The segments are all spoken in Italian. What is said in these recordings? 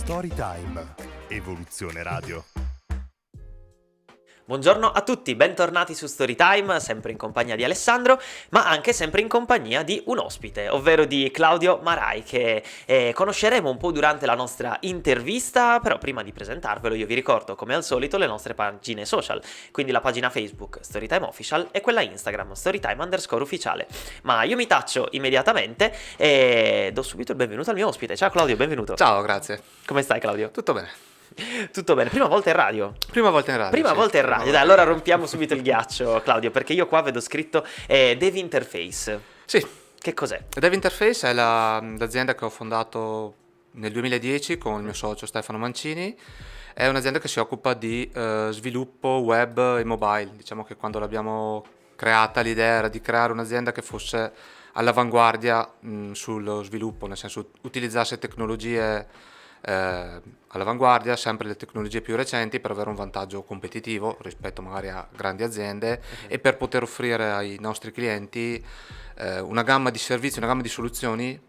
Storytime, Evoluzione Radio. Buongiorno a tutti, bentornati su Storytime, sempre in compagnia di Alessandro, ma anche sempre in compagnia di un ospite, ovvero di Claudio Marai, che conosceremo un po' durante la nostra intervista, però prima di presentarvelo io vi ricordo, come al solito, le nostre pagine social, quindi la pagina Facebook Storytime Official e quella Instagram Storytime_ufficiale. Ma io mi taccio immediatamente e do subito il benvenuto al mio ospite. Ciao Claudio, benvenuto. Ciao, grazie. Come stai Claudio? Tutto bene. Tutto bene, prima volta in radio? Prima volta in radio. Prima sì. volta in radio, dai, allora rompiamo subito il ghiaccio, Claudio, perché io qua vedo scritto Dev Interface. Sì. Che cos'è? Dev Interface è l'azienda che ho fondato nel 2010 con il mio socio Stefano Mancini. È un'azienda che si occupa di sviluppo web e mobile. Diciamo che quando l'abbiamo creata l'idea era di creare un'azienda che fosse all'avanguardia sullo sviluppo, nel senso utilizzasse tecnologie all'avanguardia, sempre le tecnologie più recenti, per avere un vantaggio competitivo rispetto magari a grandi aziende e per poter offrire ai nostri clienti una gamma di servizi, una gamma di soluzioni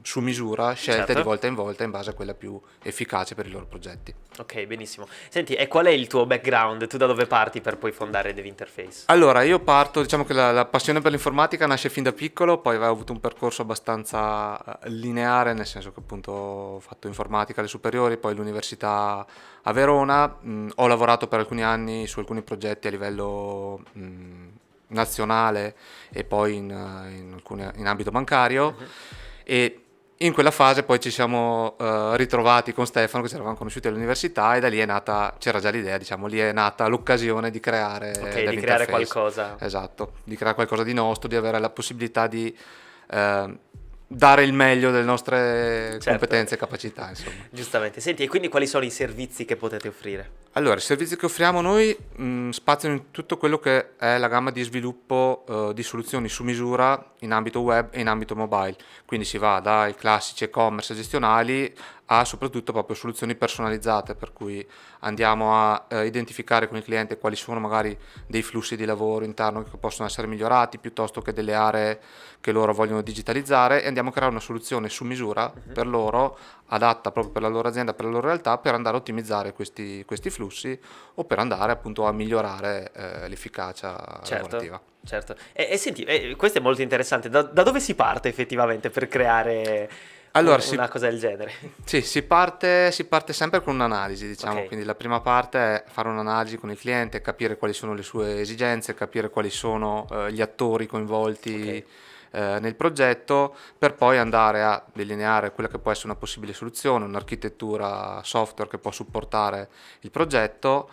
su misura, scelte Certo. di volta in volta in base a quella più efficace per i loro progetti. Ok, benissimo. Senti, e qual è il tuo background? Tu da dove parti per poi fondare Dev Interface? Allora, io parto, diciamo che la passione per l'informatica nasce fin da piccolo, poi avevo avuto un percorso abbastanza lineare, nel senso che appunto ho fatto informatica alle superiori, poi l'università a Verona, ho lavorato per alcuni anni su alcuni progetti a livello nazionale e poi in ambito bancario e in quella fase poi ci siamo ritrovati con Stefano, che ci eravamo conosciuti all'università, e da lì è nata, c'era già l'idea, diciamo, lì è nata l'occasione di creare Ok, Dev di creare Interface. qualcosa. Esatto, di creare qualcosa di nostro, di avere la possibilità di dare il meglio delle nostre Certo. competenze e capacità, insomma. Giustamente. Senti, e quindi quali sono i servizi che potete offrire? Allora, i servizi che offriamo noi spaziano in tutto quello che è la gamma di sviluppo di soluzioni su misura in ambito web e in ambito mobile. Quindi si va dai classici e-commerce gestionali a soprattutto proprio soluzioni personalizzate, per cui andiamo a identificare con il cliente quali sono magari dei flussi di lavoro interno che possono essere migliorati, piuttosto che delle aree che loro vogliono digitalizzare, e andiamo a creare una soluzione su misura per loro, adatta proprio per la loro azienda, per la loro realtà, per andare a ottimizzare questi flussi o per andare appunto a migliorare l'efficacia lavorativa. Certo. E senti, questo è molto interessante. Da dove si parte effettivamente per creare una cosa del genere? Sì, si parte sempre con un'analisi, diciamo. Ok. Quindi la prima parte è fare un'analisi con il cliente, capire quali sono le sue esigenze, capire quali sono gli attori coinvolti nel progetto, per poi andare a delineare quella che può essere una possibile soluzione, un'architettura software che può supportare il progetto,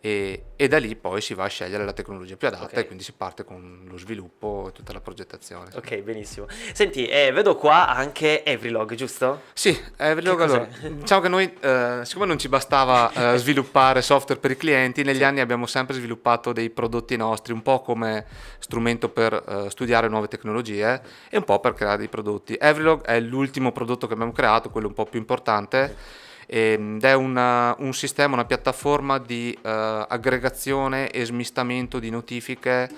e da lì poi si va a scegliere la tecnologia più adatta, Ok. e quindi si parte con lo sviluppo e tutta la progettazione. Ok, benissimo. Senti, vedo qua anche Everylog, giusto? Sì, Everlog, Che cos'è? allora, diciamo che noi, siccome non ci bastava sviluppare software per i clienti, negli anni abbiamo sempre sviluppato dei prodotti nostri, un po' come strumento per studiare nuove tecnologie e un po' per creare dei prodotti. Everlog è l'ultimo prodotto che abbiamo creato, quello un po' più importante, ed è un sistema, una piattaforma di aggregazione e smistamento di notifiche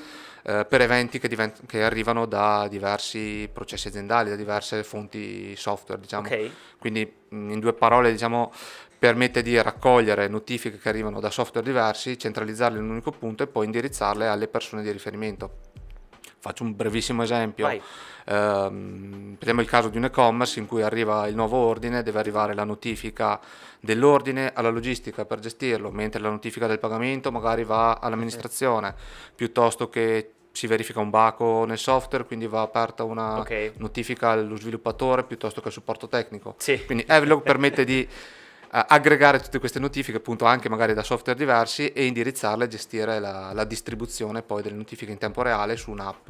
per eventi che arrivano da diversi processi aziendali, da diverse fonti software, diciamo. Ok. Quindi in due parole, diciamo, permette di raccogliere notifiche che arrivano da software diversi, centralizzarle in un unico punto e poi indirizzarle alle persone di riferimento. Faccio un brevissimo esempio. Vai. Prendiamo il caso di un e-commerce in cui arriva il nuovo ordine, deve arrivare la notifica dell'ordine alla logistica per gestirlo, mentre la notifica del pagamento magari va all'amministrazione, piuttosto che si verifica un baco nel software, quindi va aperta una Ok. notifica allo sviluppatore piuttosto che al supporto tecnico. Sì. Quindi Everlog permette di aggregare tutte queste notifiche, appunto anche magari da software diversi, e indirizzarle e gestire la distribuzione poi delle notifiche in tempo reale su un'app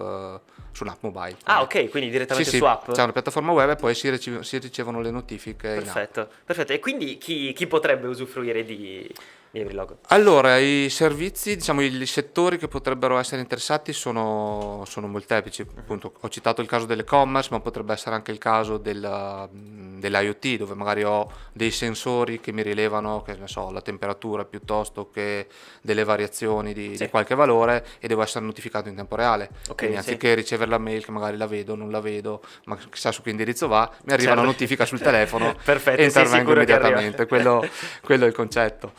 mobile. Ah, ok, quindi direttamente Sì, su app. c'è una piattaforma web e poi si ricevono le notifiche in app. Perfetto, perfetto. E quindi chi potrebbe usufruire di di Evrilog? Allora, i servizi, diciamo, i settori che potrebbero essere interessati sono molteplici. Appunto, ho citato il caso dell'e-commerce, ma potrebbe essere anche il caso dell'IoT, dove magari ho dei sensori che mi rilevano, che ne so, la temperatura piuttosto che delle variazioni di qualche valore, e devo essere notificato in tempo reale. Quindi anziché ricevere la mail che magari la vedo, non la vedo, ma chissà su che indirizzo va, mi arriva una notifica sul telefono Perfetto, e intervengo immediatamente. quello è il concetto.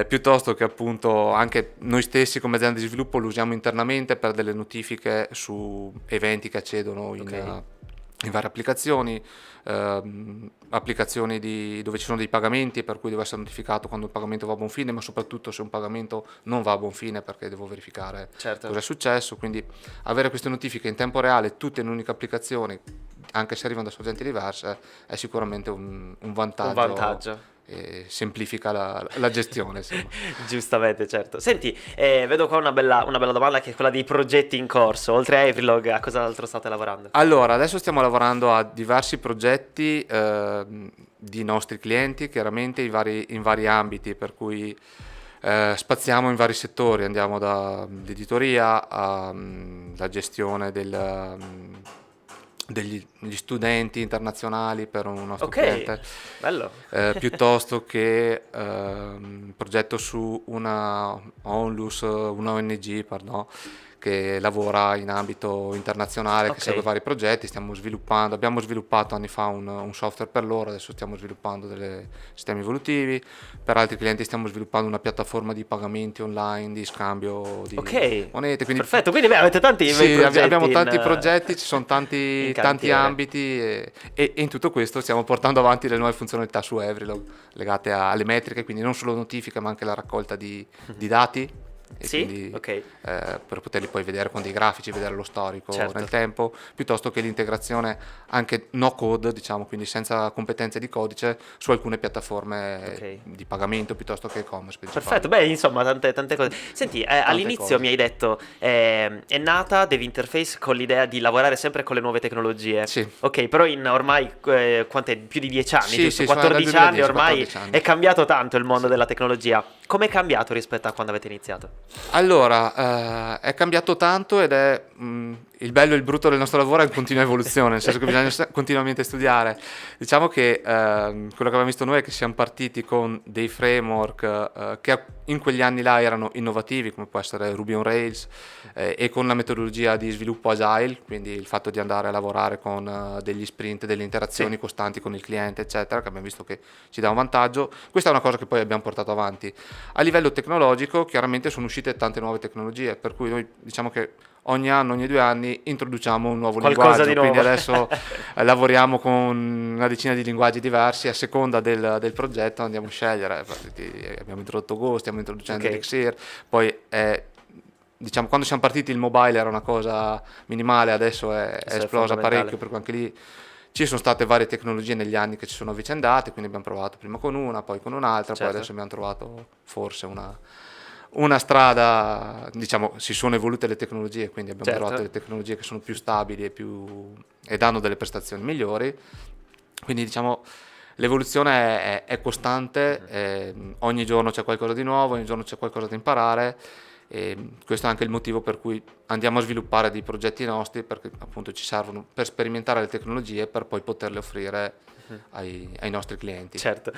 Piuttosto che appunto anche noi stessi come azienda di sviluppo lo usiamo internamente per delle notifiche su eventi che accedono in varie applicazioni, applicazioni dove ci sono dei pagamenti, per cui devo essere notificato quando il pagamento va a buon fine, ma soprattutto se un pagamento non va a buon fine, perché devo verificare cosa è successo. Quindi avere queste notifiche in tempo reale tutte in un'unica applicazione, anche se arrivano da sorgenti diverse, è sicuramente un vantaggio. E semplifica la gestione, insomma. Giustamente, certo. Senti, vedo qua una bella domanda, che è quella dei progetti in corso. Oltre a Evrilog, a cosa altro state lavorando? Allora, adesso stiamo lavorando a diversi progetti di nostri clienti, chiaramente in vari ambiti, per cui spaziamo in vari settori, andiamo dall'editoria alla gestione degli studenti internazionali per un nostro cliente, bello. piuttosto che un progetto su una ONG, che lavora in ambito internazionale, che segue vari progetti. Abbiamo sviluppato anni fa un software per loro, adesso stiamo sviluppando dei sistemi evolutivi. Per altri clienti stiamo sviluppando una piattaforma di pagamenti online, di scambio di monete. Quindi, perfetto, quindi avete tanti progetti. Abbiamo tanti progetti, ci sono tanti ambiti e in tutto questo stiamo portando avanti le nuove funzionalità su Evrilog legate alle metriche, quindi non solo notifiche ma anche la raccolta di dati. E quindi per poterli poi vedere con dei grafici, vedere lo storico nel tempo, piuttosto che l'integrazione anche no code, diciamo, quindi senza competenze di codice, su alcune piattaforme di pagamento piuttosto che e-commerce. Perfetto, beh, insomma, tante cose. Senti, all'inizio mi hai detto è nata Dev Interface con l'idea di lavorare sempre con le nuove tecnologie. Sì. Ok, però in ormai quant'è? Più di 10 anni, giusto? Sì, 14 anni ormai 14 anni. È cambiato tanto il mondo della tecnologia. Come è cambiato rispetto a quando avete iniziato? Allora, è cambiato tanto ed è il bello e il brutto del nostro lavoro è in continua evoluzione, nel senso che bisogna continuamente studiare. Diciamo che quello che abbiamo visto noi è che siamo partiti con dei framework che in quegli anni là erano innovativi, come può essere Ruby on Rails, e con la metodologia di sviluppo agile, quindi il fatto di andare a lavorare con degli sprint, delle interazioni costanti con il cliente, eccetera, che abbiamo visto che ci dà un vantaggio. Questa è una cosa che poi abbiamo portato avanti. A livello tecnologico, chiaramente sono uscite tante nuove tecnologie, per cui noi diciamo che ogni anno, ogni 2 anni introduciamo un nuovo qualcosa linguaggio, di nuovo. quindi adesso lavoriamo con una decina di linguaggi diversi, a seconda del progetto andiamo a scegliere. Abbiamo introdotto Go, stiamo introducendo Elixir, poi diciamo, quando siamo partiti il mobile era una cosa minimale, adesso è esplosa parecchio, per cui anche lì ci sono state varie tecnologie negli anni che ci sono avvicendate, quindi abbiamo provato prima con una, poi con un'altra, poi adesso abbiamo trovato forse una strada, diciamo, si sono evolute le tecnologie, quindi abbiamo trovato le tecnologie che sono più stabili e danno delle prestazioni migliori. Quindi diciamo l'evoluzione è costante, ogni giorno c'è qualcosa di nuovo, ogni giorno c'è qualcosa da imparare, e questo è anche il motivo per cui andiamo a sviluppare dei progetti nostri, perché appunto ci servono per sperimentare le tecnologie per poi poterle offrire ai nostri clienti. Certo.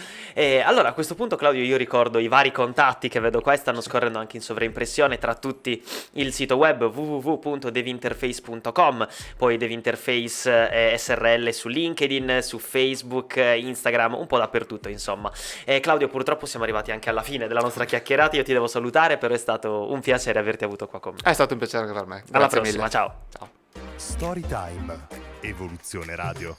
Allora a questo punto, Claudio, io ricordo i vari contatti che vedo qua e stanno scorrendo anche in sovraimpressione, tra tutti il sito web www.devinterface.com, poi Devinterface SRL su LinkedIn, su Facebook, Instagram, un po' dappertutto, insomma. Claudio, purtroppo siamo arrivati anche alla fine della nostra chiacchierata, io ti devo salutare, però è stato un piacere averti avuto qua con me. È stato un piacere anche per me. Alla Grazie prossima, mille. ciao. Storytime, Evoluzione Radio.